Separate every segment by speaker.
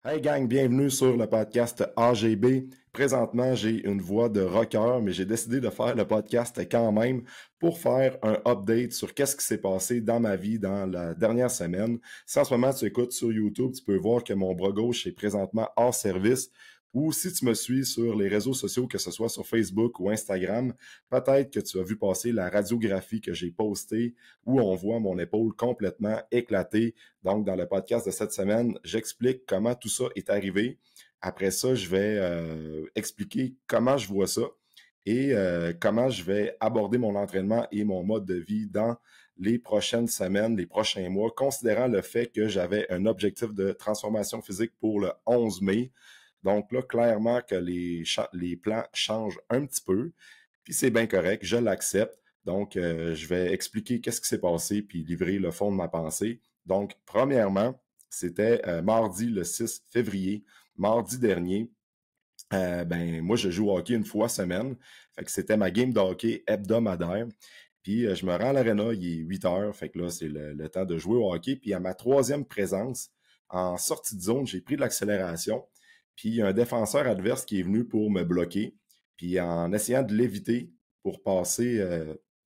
Speaker 1: Hey gang, bienvenue sur le podcast AGB. Présentement, j'ai une voix de rocker, mais j'ai décidé de faire le podcast quand même pour faire un update sur qu'est-ce qui s'est passé dans ma vie dans la dernière semaine. Si en ce moment tu écoutes sur YouTube, tu peux voir que mon bras gauche est présentement hors service. Ou si tu me suis sur les réseaux sociaux, que ce soit sur Facebook ou Instagram, peut-être que tu as vu passer la radiographie que j'ai postée où on voit mon épaule complètement éclatée. Donc, dans le podcast de cette semaine, j'explique comment tout ça est arrivé. Après ça, je vais expliquer comment je vois ça et comment je vais aborder mon entraînement et mon mode de vie dans les prochaines semaines, les prochains mois, considérant le fait que j'avais un objectif de transformation physique pour le 11 mai. Donc là, clairement que les plans changent un petit peu, puis c'est bien correct, je l'accepte. Donc, je vais expliquer qu'est-ce qui s'est passé puis livrer le fond de ma pensée. Donc, premièrement, c'était mardi le 6 février, mardi dernier. Moi, je joue au hockey une fois semaine. Fait que c'était ma game de hockey hebdomadaire. Puis, je me rends à l'aréna, il est 8 heures. Fait que là, c'est le temps de jouer au hockey. Puis, à ma troisième présence, en sortie de zone, j'ai pris de l'accélération. Puis, il y a un défenseur adverse qui est venu pour me bloquer. Puis, en essayant de l'éviter pour passer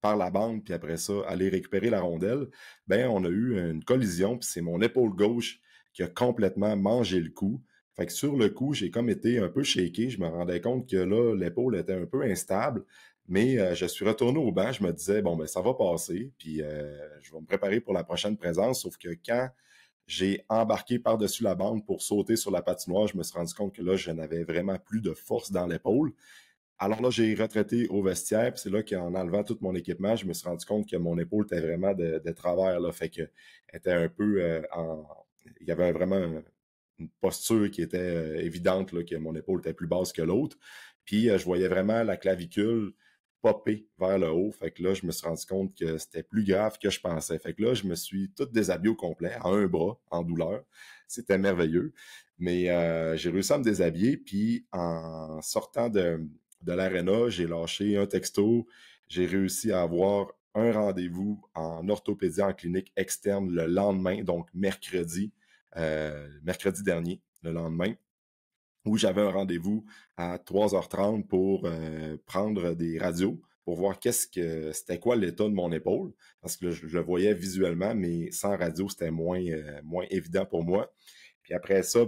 Speaker 1: par la bande, puis après ça, aller récupérer la rondelle, on a eu une collision. Puis, c'est mon épaule gauche qui a complètement mangé le coup. Fait que sur le coup, j'ai comme été un peu shaké. Je me rendais compte que là, l'épaule était un peu instable. Mais je suis retourné au banc. Je me disais, bon, ben ça va passer. Puis je vais me préparer pour la prochaine présence. Sauf que quand j'ai embarqué par-dessus la bande pour sauter sur la patinoire, je me suis rendu compte que là, je n'avais vraiment plus de force dans l'épaule. Alors là, j'ai retraité au vestiaire, puis c'est là qu'en enlevant tout mon équipement, je me suis rendu compte que mon épaule était vraiment de travers, là. Fait que elle était un peu il y avait vraiment une posture qui était évidente, là, que mon épaule était plus basse que l'autre. Puis je voyais vraiment la clavicule popper vers le haut. Fait que là, je me suis rendu compte que c'était plus grave que je pensais. Fait que là, je me suis tout déshabillé au complet, à un bras, en douleur. C'était merveilleux. Mais j'ai réussi à me déshabiller, puis en sortant de l'aréna, j'ai lâché un texto, j'ai réussi à avoir un rendez-vous en orthopédie en clinique externe le lendemain, donc mercredi dernier, le lendemain, où j'avais un rendez-vous à 3h30 pour prendre des radios pour voir c'était quoi l'état de mon épaule, parce que je le voyais visuellement, mais sans radio, c'était moins évident pour moi. Puis après ça,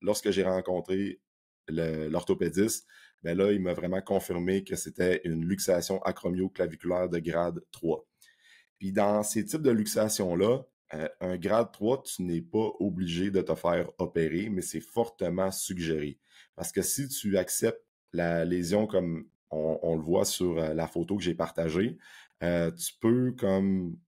Speaker 1: lorsque j'ai rencontré l'orthopédiste, là, il m'a vraiment confirmé que c'était une luxation acromio-claviculaire de grade 3. Puis dans ces types de luxations-là, un grade 3, tu n'es pas obligé de te faire opérer, mais c'est fortement suggéré. Parce que si tu acceptes la lésion comme on le voit sur la photo que j'ai partagée, tu peux comme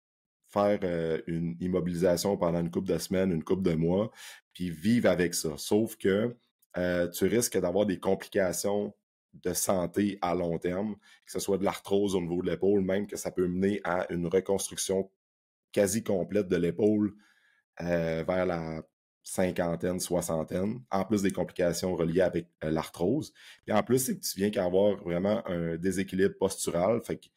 Speaker 1: faire une immobilisation pendant une couple de semaines, une couple de mois, puis vivre avec ça. Sauf que tu risques d'avoir des complications de santé à long terme, que ce soit de l'arthrose au niveau de l'épaule, même que ça peut mener à une reconstruction quasi complète de l'épaule vers la cinquantaine, soixantaine, en plus des complications reliées avec l'arthrose. Puis en plus, c'est que tu viens qu'avoir vraiment un déséquilibre postural, fait que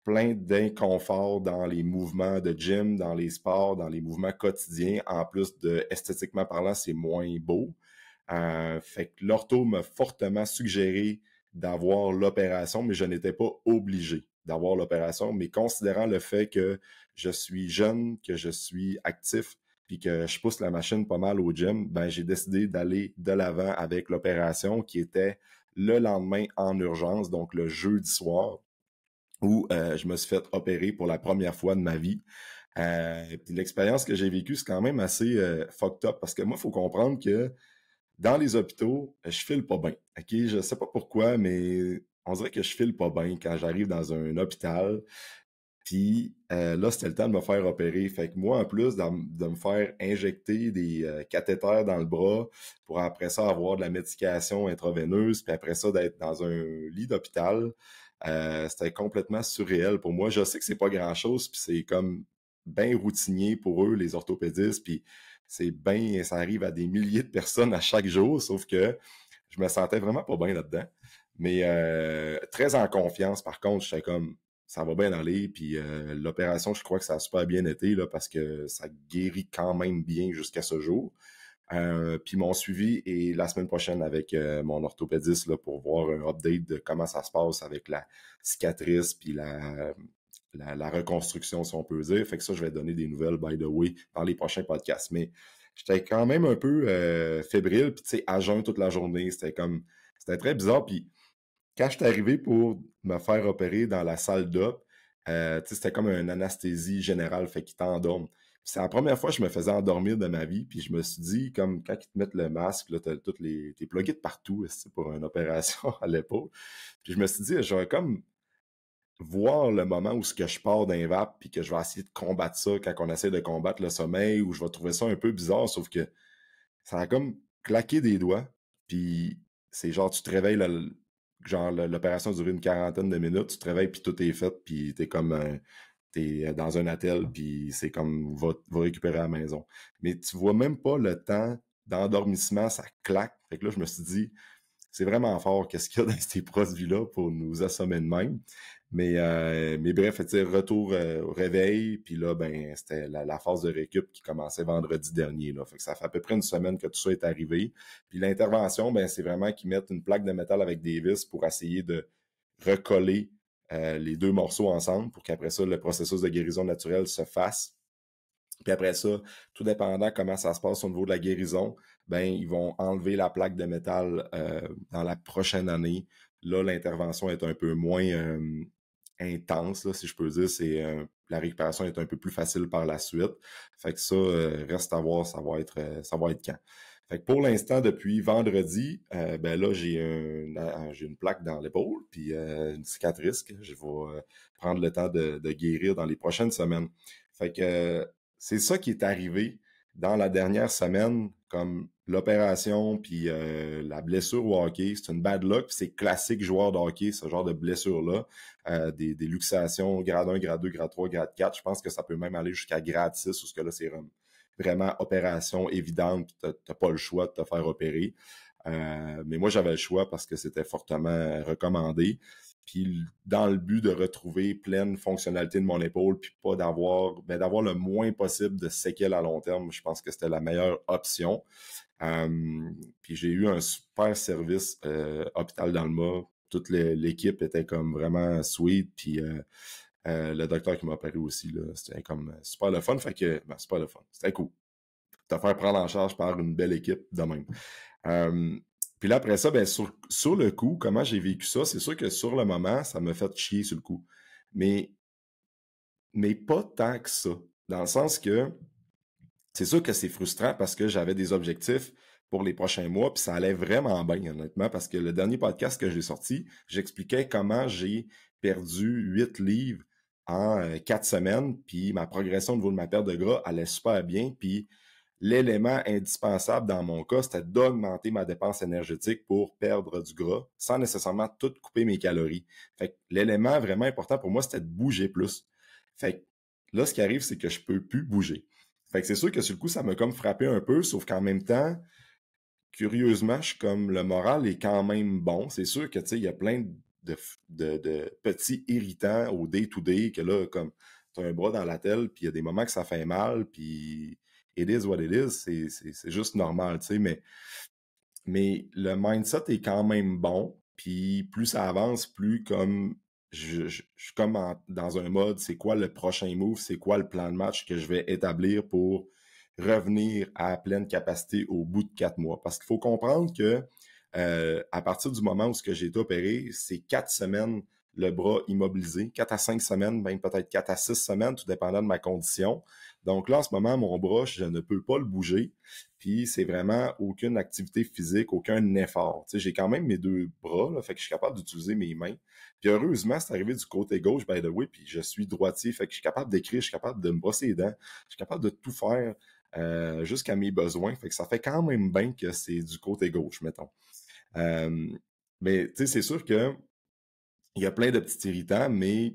Speaker 1: plein d'inconfort dans les mouvements de gym, dans les sports, dans les mouvements quotidiens. En plus de esthétiquement parlant, c'est moins beau. Fait que l'ortho m'a fortement suggéré d'avoir l'opération, mais je n'étais pas obligé d'avoir l'opération. Mais considérant le fait que je suis jeune, que je suis actif, puis que je pousse la machine pas mal au gym, j'ai décidé d'aller de l'avant avec l'opération qui était le lendemain en urgence, donc le jeudi soir, où je me suis fait opérer pour la première fois de ma vie. Puis l'expérience que j'ai vécue, c'est quand même assez fucked up, parce que moi, il faut comprendre que dans les hôpitaux, je file pas bien. OK? Je sais pas pourquoi, mais on dirait que je file pas bien quand j'arrive dans un hôpital. Puis là, c'était le temps de me faire opérer. Fait que moi, en plus de me faire injecter des cathéters dans le bras pour après ça avoir de la médication intraveineuse, puis après ça d'être dans un lit d'hôpital, c'était complètement surréel pour moi. Je sais que c'est pas grand-chose, puis c'est comme bien routinier pour eux, les orthopédistes, puis ça arrive à des milliers de personnes à chaque jour, sauf que je me sentais vraiment pas bien là-dedans. Mais très en confiance, par contre, j'étais comme ça va bien aller. Puis l'opération, je crois que ça a super bien été là, parce que ça guérit quand même bien jusqu'à ce jour. Puis mon suivi est la semaine prochaine avec mon orthopédiste là, pour voir un update de comment ça se passe avec la cicatrice puis la reconstruction, si on peut dire. Fait que ça, je vais donner des nouvelles, by the way, dans les prochains podcasts. Mais j'étais quand même un peu fébrile, puis tu sais, à jeun toute la journée. C'était très bizarre. Puis quand je suis arrivé pour me faire opérer dans la salle d'op, tu sais, c'était comme une anesthésie générale, fait qu'ils t'endorment. C'est la première fois que je me faisais endormir de ma vie, puis je me suis dit, comme quand ils te mettent le masque, là, t'es plugué de partout, c'est pour une opération à l'épaule. Puis je me suis dit, j'aurais comme voir le moment où ce que je pars d'un vape, puis que je vais essayer de combattre ça quand on essaie de combattre le sommeil, ou je vais trouver ça un peu bizarre, sauf que ça a comme claqué des doigts, puis c'est genre, tu te réveilles, genre, l'opération a duré une quarantaine de minutes, tu te réveilles, puis tout est fait, puis t'es dans un attel, puis c'est comme, va récupérer à la maison. Mais tu vois même pas le temps d'endormissement, ça claque. Fait que là, je me suis dit, c'est vraiment fort qu'est-ce qu'il y a dans ces produits-là pour nous assommer de même. Mais bref, tu sais, retour au réveil, puis là, ben, c'était la phase de récup qui commençait vendredi dernier. Là. Fait que ça fait à peu près une semaine que tout ça est arrivé. Puis l'intervention, ben, c'est vraiment qu'ils mettent une plaque de métal avec des vis pour essayer de recoller les deux morceaux ensemble pour qu'après ça, le processus de guérison naturelle se fasse. Puis après ça, tout dépendant comment ça se passe au niveau de la guérison, ben ils vont enlever la plaque de métal dans la prochaine année. Là, l'intervention est un peu moins intense, là, si je peux dire. La récupération est un peu plus facile par la suite. Fait que ça, reste à voir, ça va être quand. Fait que pour l'instant, depuis vendredi, ben là, j'ai une plaque dans l'épaule, puis une cicatrice que je vais prendre le temps de guérir dans les prochaines semaines. Fait que c'est ça qui est arrivé dans la dernière semaine, comme l'opération puis la blessure au hockey. C'est une bad luck, puis c'est classique joueur de hockey, ce genre de blessure-là. Des luxations grade 1, grade 2, grade 3, grade 4. Je pense que ça peut même aller jusqu'à grade 6, où ce que là, c'est vraiment opération évidente, puis t'as pas le choix de te faire opérer. Mais moi, j'avais le choix parce que c'était fortement recommandé. Puis dans le but de retrouver pleine fonctionnalité de mon épaule, puis pas d'avoir le moins possible de séquelles à long terme, je pense que c'était la meilleure option. Puis j'ai eu un super service Hôpital Dalma. Toute l'équipe était comme vraiment sweet, puis le docteur qui m'a opéré aussi, là, c'était comme super le fun. Fait que, ben, super le fun. C'était cool. Te faire prendre en charge par une belle équipe de même. Puis là, après ça, ben, sur le coup, comment j'ai vécu ça, c'est sûr que sur le moment, ça m'a fait chier sur le coup. Mais pas tant que ça. Dans le sens que c'est sûr que c'est frustrant parce que j'avais des objectifs pour les prochains mois, puis ça allait vraiment bien, honnêtement, parce que le dernier podcast que j'ai sorti, j'expliquais comment j'ai perdu 8 livres en 4 semaines, puis ma progression au niveau de ma perte de gras allait super bien, puis l'élément indispensable dans mon cas, c'était d'augmenter ma dépense énergétique pour perdre du gras sans nécessairement tout couper mes calories. Fait que l'élément vraiment important pour moi, c'était de bouger plus. Fait que là, ce qui arrive, c'est que je peux plus bouger. Fait que c'est sûr que sur le coup, ça m'a comme frappé un peu, sauf qu'en même temps, curieusement, je suis comme le moral est quand même bon. C'est sûr que tu sais, il y a plein de petits irritants au day-to-day que là, comme tu as un bras dans la telle, puis il y a des moments que ça fait mal, puis it is what it is, c'est juste normal, tu sais, mais le mindset est quand même bon, puis plus ça avance, plus comme je suis comme dans un mode, c'est quoi le prochain move, c'est quoi le plan de match que je vais établir pour revenir à pleine capacité au bout de 4 mois. Parce qu'il faut comprendre que à partir du moment où ce que j'ai été opéré, c'est 4 semaines le bras immobilisé, 4 à 5 semaines, même peut-être 4 à 6 semaines, tout dépendant de ma condition. Donc là, en ce moment, mon bras, je ne peux pas le bouger. Puis c'est vraiment aucune activité physique, aucun effort. Tu sais, j'ai quand même mes deux bras, là, fait que je suis capable d'utiliser mes mains. Puis heureusement, c'est arrivé du côté gauche, by the way, puis je suis droitier, fait que je suis capable d'écrire, je suis capable de me brosser les dents, je suis capable de tout faire jusqu'à mes besoins. Fait que ça fait quand même bien que c'est du côté gauche, mettons. Euh, mais tu sais, c'est sûr que il y a plein de petits irritants, mais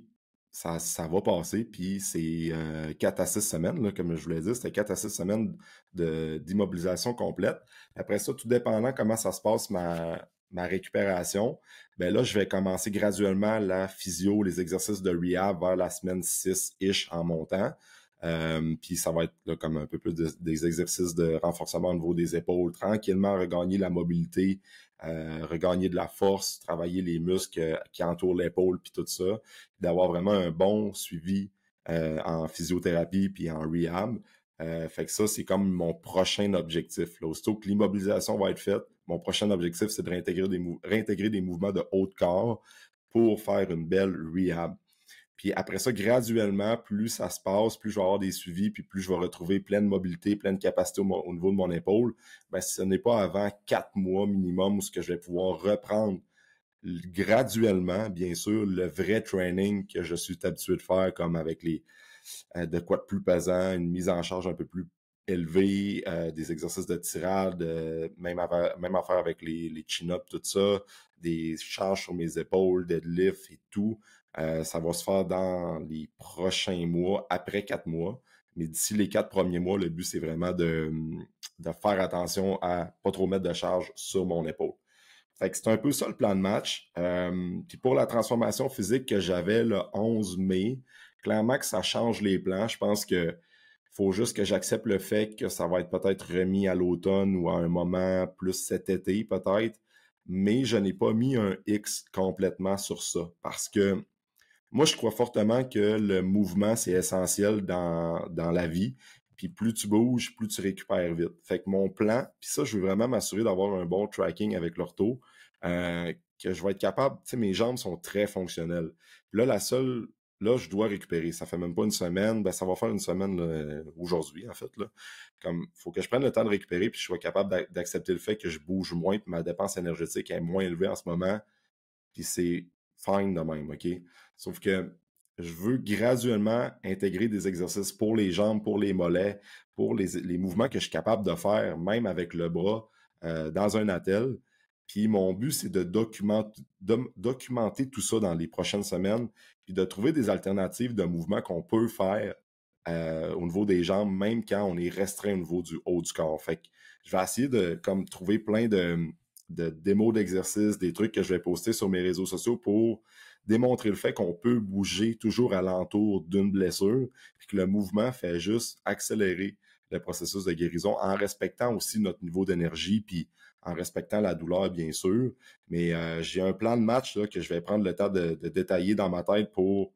Speaker 1: ça va passer, puis c'est 4 à 6 semaines, là, comme je vous l'ai dit, c'était 4 à 6 semaines d'immobilisation complète. Après ça, tout dépendant comment ça se passe, ma récupération, ben là, je vais commencer graduellement la physio, les exercices de rehab vers la semaine 6-ish en montant. Puis ça va être là, comme un peu plus des exercices de renforcement au niveau des épaules, tranquillement regagner la mobilité, regagner de la force, travailler les muscles qui entourent l'épaule, puis tout ça, d'avoir vraiment un bon suivi en physiothérapie puis en rehab. Fait que ça, c'est comme mon prochain objectif. Là. Aussitôt que l'immobilisation va être faite, mon prochain objectif, c'est de réintégrer des mouvements de haut de corps pour faire une belle rehab. Puis après ça, graduellement, plus ça se passe, plus je vais avoir des suivis, puis plus je vais retrouver pleine mobilité, pleine capacité au niveau de mon épaule. Ben, ce n'est pas avant 4 mois minimum où ce que je vais pouvoir reprendre graduellement, bien sûr, le vrai training que je suis habitué de faire, comme avec les de quoi de plus pesant, une mise en charge un peu plus élevée, des exercices de tirade, même affaire avec les chin-ups, tout ça, des charges sur mes épaules, deadlift et tout. Ça va se faire dans les prochains mois, après 4 mois. Mais d'ici les 4 premiers mois, le but, c'est vraiment de faire attention à pas trop mettre de charge sur mon épaule. Fait que c'est un peu ça le plan de match. Puis pour la transformation physique que j'avais le 11 mai, clairement que ça change les plans. Je pense que faut juste que j'accepte le fait que ça va être peut-être remis à l'automne ou à un moment plus cet été peut-être. Mais je n'ai pas mis un X complètement sur ça parce que moi, je crois fortement que le mouvement, c'est essentiel dans la vie. Puis plus tu bouges, plus tu récupères vite. Fait que mon plan, puis ça, je veux vraiment m'assurer d'avoir un bon tracking avec l'ortho, que je vais être capable, tu sais, mes jambes sont très fonctionnelles. Puis là, là, je dois récupérer. Ça fait même pas une semaine, ben ça va faire une semaine là, aujourd'hui, en fait, là. Comme, faut que je prenne le temps de récupérer, puis je sois capable d'accepter le fait que je bouge moins, puis ma dépense énergétique est moins élevée en ce moment, puis c'est fine de même, OK? Sauf que je veux graduellement intégrer des exercices pour les jambes, pour les mollets, pour les mouvements que je suis capable de faire, même avec le bras, dans un attel. Puis mon but, c'est de documenter tout ça dans les prochaines semaines, puis de trouver des alternatives de mouvements qu'on peut faire au niveau des jambes, même quand on est restreint au niveau du haut du corps. Fait que je vais essayer de comme trouver plein de démos d'exercices, des trucs que je vais poster sur mes réseaux sociaux pour démontrer le fait qu'on peut bouger toujours alentour d'une blessure, puis que le mouvement fait juste accélérer le processus de guérison en respectant aussi notre niveau d'énergie, puis en respectant la douleur, bien sûr. Mais j'ai un plan de match là, que je vais prendre le temps de détailler dans ma tête pour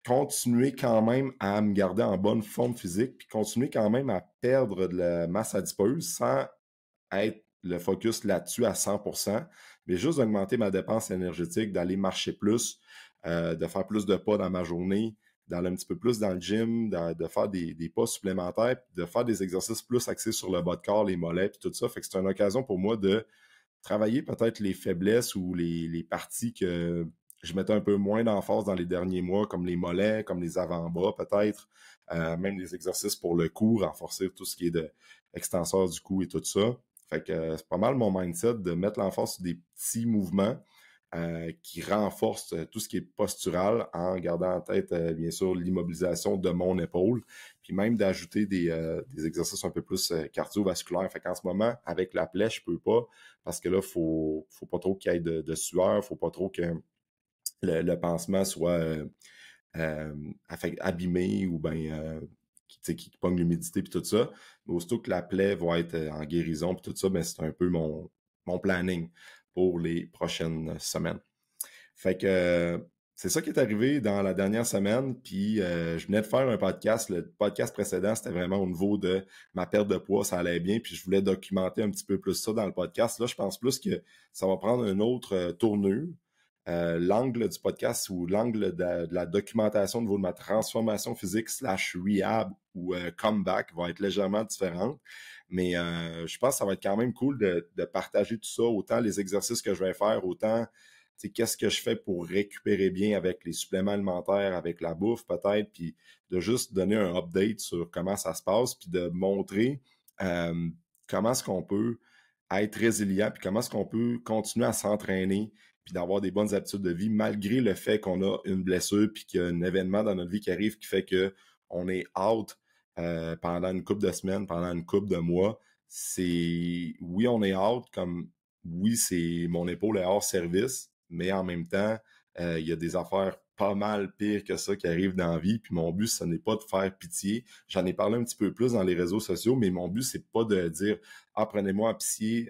Speaker 1: continuer quand même à me garder en bonne forme physique, puis continuer quand même à perdre de la masse adipeuse sans être le focus là-dessus à 100%, mais juste d'augmenter ma dépense énergétique, d'aller marcher plus, de faire plus de pas dans ma journée, d'aller un petit peu plus dans le gym, de faire des pas supplémentaires, de faire des exercices plus axés sur le bas de corps, les mollets, puis tout ça. Fait que c'est une occasion pour moi de travailler peut-être les faiblesses ou les parties que je mettais un peu moins d'emphase dans les derniers mois, comme les mollets, comme les avant-bras peut-être, même des exercices pour le cou, renforcer tout ce qui est de extenseur du cou et tout ça. Fait que c'est pas mal mon mindset de mettre l'emphase sur des petits mouvements qui renforcent tout ce qui est postural en gardant en tête, bien sûr, l'immobilisation de mon épaule, puis même d'ajouter des exercices un peu plus cardiovasculaires. Fait qu'en ce moment, avec la plaie, je peux pas, parce que là, faut pas trop qu'il y ait de sueur, faut pas trop que le pansement soit abîmé ou bien qui pogne l'humidité puis tout ça. Mais aussitôt que la plaie va être en guérison puis tout ça, ben c'est un peu mon planning pour les prochaines semaines. Fait que c'est ça qui est arrivé dans la dernière semaine, puis je venais de faire un podcast. Le podcast précédent, c'était vraiment au niveau de ma perte de poids, ça allait bien, puis je voulais documenter un petit peu plus ça dans le podcast. Là, je pense plus que ça va prendre une autre tournure. L'angle du podcast ou l'angle de la documentation au niveau de ma transformation physique / rehab ou comeback va être légèrement différente. Mais je pense que ça va être quand même cool de partager tout ça, autant les exercices que je vais faire, autant qu'est-ce que je fais pour récupérer bien avec les suppléments alimentaires, avec la bouffe peut-être, puis de juste donner un update sur comment ça se passe, puis de montrer comment est-ce qu'on peut être résilient, puis comment est-ce qu'on peut continuer à s'entraîner, puis d'avoir des bonnes habitudes de vie, malgré le fait qu'on a une blessure, puis qu'il y a un événement dans notre vie qui arrive qui fait que on est out pendant une couple de semaines, pendant une couple de mois. Oui, on est out, comme oui, mon épaule est hors service, mais en même temps, il y a des affaires pas mal pire que ça qui arrive dans la vie. Puis mon but, ce n'est pas de faire pitié. J'en ai parlé un petit peu plus dans les réseaux sociaux, mais mon but, c'est pas de dire ah, prenez-moi en pitié,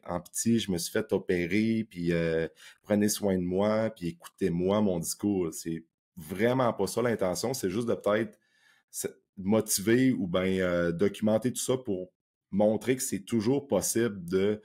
Speaker 1: je me suis fait opérer, puis prenez soin de moi, puis écoutez-moi mon discours. C'est vraiment pas ça l'intention. C'est juste de peut-être motiver ou bien documenter tout ça pour montrer que c'est toujours possible de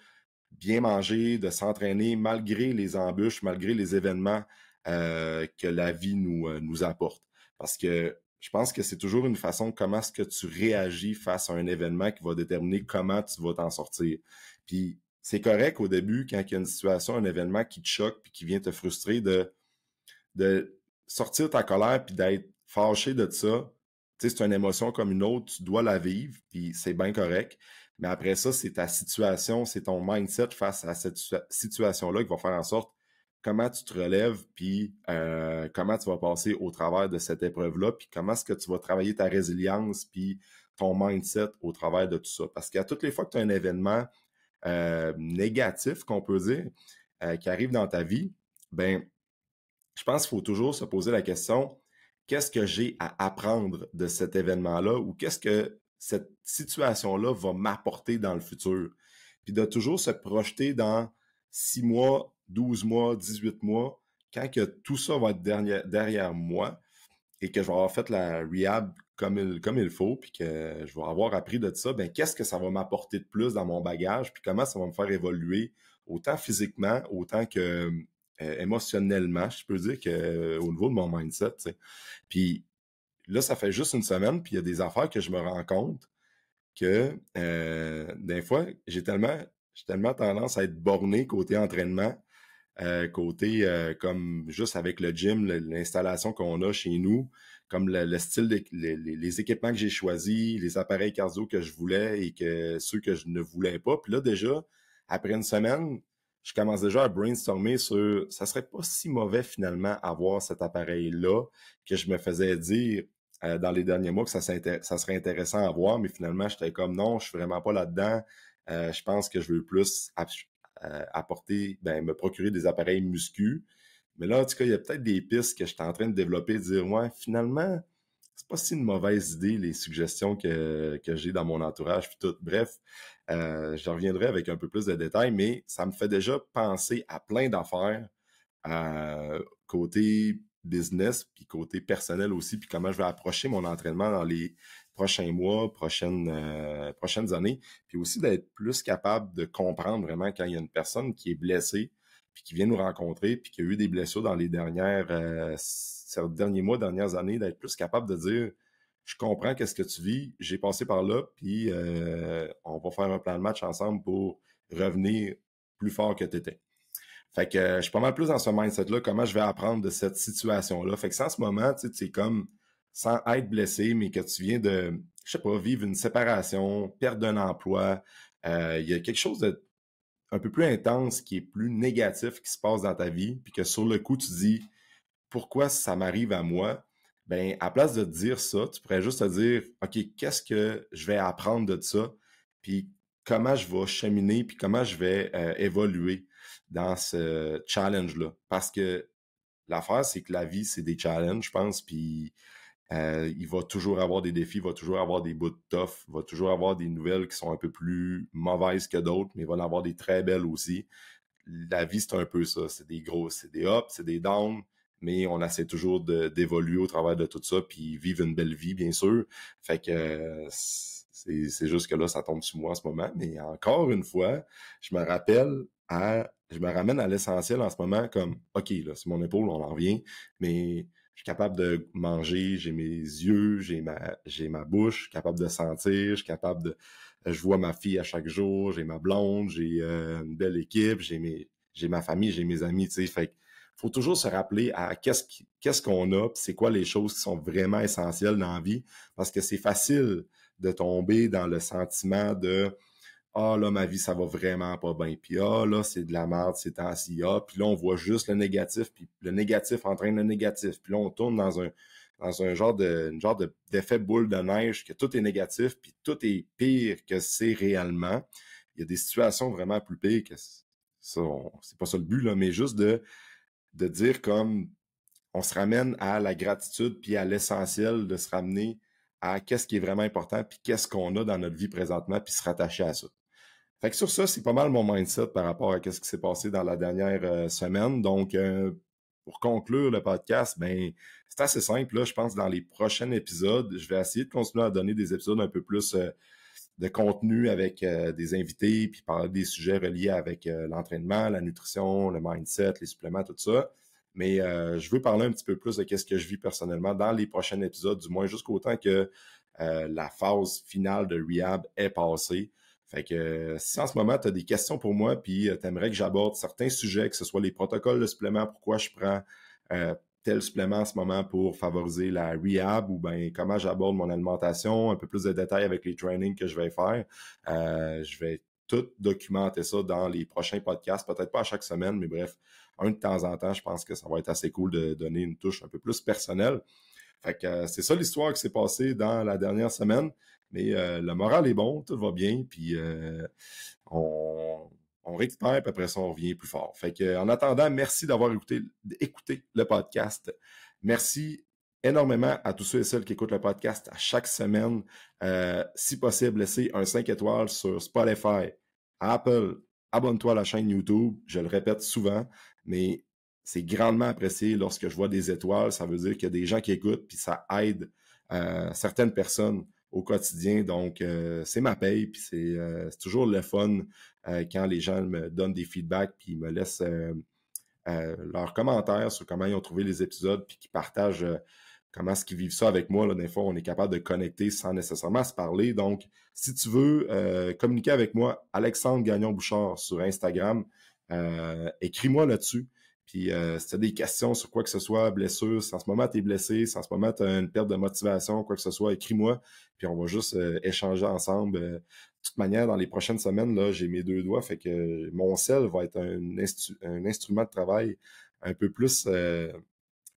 Speaker 1: bien manger, de s'entraîner malgré les embûches, malgré les événements que la vie nous apporte. Parce que je pense que c'est toujours une façon comment est-ce que tu réagis face à un événement qui va déterminer comment tu vas t'en sortir. Puis c'est correct au début, quand il y a une situation, un événement qui te choque puis qui vient te frustrer, de sortir ta colère puis d'être fâché de ça. Tu sais, c'est une émotion comme une autre, tu dois la vivre, puis c'est bien correct. Mais après ça, c'est ta situation, c'est ton mindset face à cette situation-là qui va faire en sorte comment tu te relèves, puis comment tu vas passer au travers de cette épreuve-là, puis comment est-ce que tu vas travailler ta résilience, puis ton mindset au travers de tout ça. Parce qu'à toutes les fois que tu as un événement négatif, qu'on peut dire, qui arrive dans ta vie, ben je pense qu'il faut toujours se poser la question, qu'est-ce que j'ai à apprendre de cet événement-là ou qu'est-ce que cette situation-là va m'apporter dans le futur? Puis de toujours se projeter dans 6 mois, 12 mois, 18 mois, quand que tout ça va être derrière moi et que je vais avoir fait la rehab comme il faut, puis que je vais avoir appris de ça, ben qu'est-ce que ça va m'apporter de plus dans mon bagage, puis comment ça va me faire évoluer, autant physiquement, autant que émotionnellement, je peux dire que au niveau de mon mindset, tu sais. Puis là, ça fait juste une semaine, puis il y a des affaires que je me rends compte que des fois, j'ai tellement tendance à être borné côté entraînement, côté comme juste avec le gym, l'installation qu'on a chez nous, comme le style, les équipements que j'ai choisis, les appareils cardio que je voulais et que ceux que je ne voulais pas. Puis là, déjà, après une semaine, je commence déjà à brainstormer sur ça serait pas si mauvais finalement avoir cet appareil-là que je me faisais dire dans les derniers mois que ça serait intéressant à avoir, mais finalement, j'étais comme non, je suis vraiment pas là-dedans. Je pense que je veux plus apporter, me procurer des appareils muscu. Mais là, en tout cas, il y a peut-être des pistes que je suis en train de développer, de dire, ouais, finalement, c'est pas si une mauvaise idée, les suggestions que j'ai dans mon entourage, puis tout. Bref, je reviendrai avec un peu plus de détails, mais ça me fait déjà penser à plein d'affaires, côté business, puis côté personnel aussi, puis comment je vais approcher mon entraînement dans les prochains mois, prochaines années, puis aussi d'être plus capable de comprendre vraiment quand il y a une personne qui est blessée, puis qui vient nous rencontrer, puis qui a eu des blessures dans les derniers mois, dernières années, d'être plus capable de dire je comprends qu'est-ce que tu vis, j'ai passé par là, puis on va faire un plan de match ensemble pour revenir plus fort que tu étais. Fait que je suis pas mal plus dans ce mindset-là, comment je vais apprendre de cette situation-là. Fait que sans ce moment, tu sais, c'est comme sans être blessé, mais que tu viens de, je sais pas, vivre une séparation, perdre un emploi, il y a quelque chose de un peu plus intense qui est plus négatif qui se passe dans ta vie, puis que sur le coup, tu dis pourquoi ça m'arrive à moi? Ben, à place de te dire ça, tu pourrais juste te dire OK, qu'est-ce que je vais apprendre de ça? Puis comment je vais cheminer, puis comment je vais évoluer dans ce challenge-là. Parce que l'affaire, c'est que la vie, c'est des challenges, je pense, puis il va toujours avoir des défis, il va toujours avoir des bouts de tough, il va toujours avoir des nouvelles qui sont un peu plus mauvaises que d'autres, mais il va en avoir des très belles aussi. La vie, c'est un peu ça. C'est des gros, c'est des ups, c'est des downs, mais on essaie toujours d'évoluer au travers de tout ça, puis vivre une belle vie, bien sûr. Fait que c'est juste que là, ça tombe sur moi en ce moment. Mais encore une fois, je me ramène à l'essentiel en ce moment comme, OK, là, c'est mon épaule, on en revient, mais je suis capable de manger, j'ai mes yeux, j'ai ma bouche, je suis capable de sentir, je suis capable de, je vois ma fille à chaque jour, j'ai ma blonde, j'ai une belle équipe, j'ai ma famille, j'ai mes amis, tu sais. Fait que faut toujours se rappeler à qu'est-ce qu'on a, puis c'est quoi les choses qui sont vraiment essentielles dans la vie, parce que c'est facile de tomber dans le sentiment de ah là, ma vie, ça va vraiment pas bien. Puis ah là, c'est de la merde ces temps-ci. Ah, puis là, on voit juste le négatif, puis le négatif entraîne le négatif. Puis là, on tourne dans un d'effet boule de neige, que tout est négatif, puis tout est pire que c'est réellement. Il y a des situations vraiment plus pires que ça. C'est pas ça le but, là, mais juste de dire comme on se ramène à la gratitude puis à l'essentiel de se ramener à qu'est-ce qui est vraiment important puis qu'est-ce qu'on a dans notre vie présentement puis se rattacher à ça. Fait que sur ça, c'est pas mal mon mindset par rapport à ce qui s'est passé dans la dernière semaine. Donc, pour conclure le podcast, ben c'est assez simple. Là, je pense que dans les prochains épisodes, je vais essayer de continuer à donner des épisodes un peu plus de contenu avec des invités, puis parler des sujets reliés avec l'entraînement, la nutrition, le mindset, les suppléments, tout ça. Mais je veux parler un petit peu plus de ce que je vis personnellement dans les prochains épisodes, du moins jusqu'au temps que la phase finale de rehab est passée. Fait que si en ce moment, tu as des questions pour moi, puis tu aimerais que j'aborde certains sujets, que ce soit les protocoles de suppléments, pourquoi je prends tel supplément en ce moment pour favoriser la rehab, ou bien comment j'aborde mon alimentation, un peu plus de détails avec les trainings que je vais faire, je vais tout documenter ça dans les prochains podcasts, peut-être pas à chaque semaine, mais bref, un de temps en temps, je pense que ça va être assez cool de donner une touche un peu plus personnelle. Fait que c'est ça l'histoire qui s'est passée dans la dernière semaine. Mais le moral est bon, tout va bien, puis on récupère, puis après ça, on revient plus fort. Fait que, en attendant, merci d'avoir écouté le podcast. Merci énormément à tous ceux et celles qui écoutent le podcast à chaque semaine. Si possible, laissez un 5 étoiles sur Spotify, Apple, abonne-toi à la chaîne YouTube. Je le répète souvent, mais c'est grandement apprécié lorsque je vois des étoiles. Ça veut dire qu'il y a des gens qui écoutent, puis ça aide certaines personnes au quotidien. Donc, c'est ma paye, puis c'est toujours le fun quand les gens me donnent des feedbacks, puis ils me laissent leurs commentaires sur comment ils ont trouvé les épisodes, puis qu'ils partagent comment est-ce qu'ils vivent ça avec moi. Là, des fois, on est capable de connecter sans nécessairement se parler. Donc, si tu veux communiquer avec moi, Alexandre Gagnon-Bouchard sur Instagram, écris-moi là-dessus. Puis si tu as des questions sur quoi que ce soit, blessure, si en ce moment tu es blessé, si en ce moment tu as une perte de motivation, quoi que ce soit, écris-moi, puis on va juste échanger ensemble. De toute manière, dans les prochaines semaines, là, j'ai mes deux doigts, fait que mon cell va être un instrument de travail un peu plus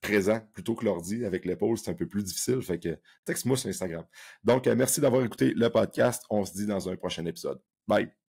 Speaker 1: présent plutôt que l'ordi. Avec l'épaule, c'est un peu plus difficile, fait que texte-moi sur Instagram. Donc, merci d'avoir écouté le podcast. On se dit dans un prochain épisode. Bye!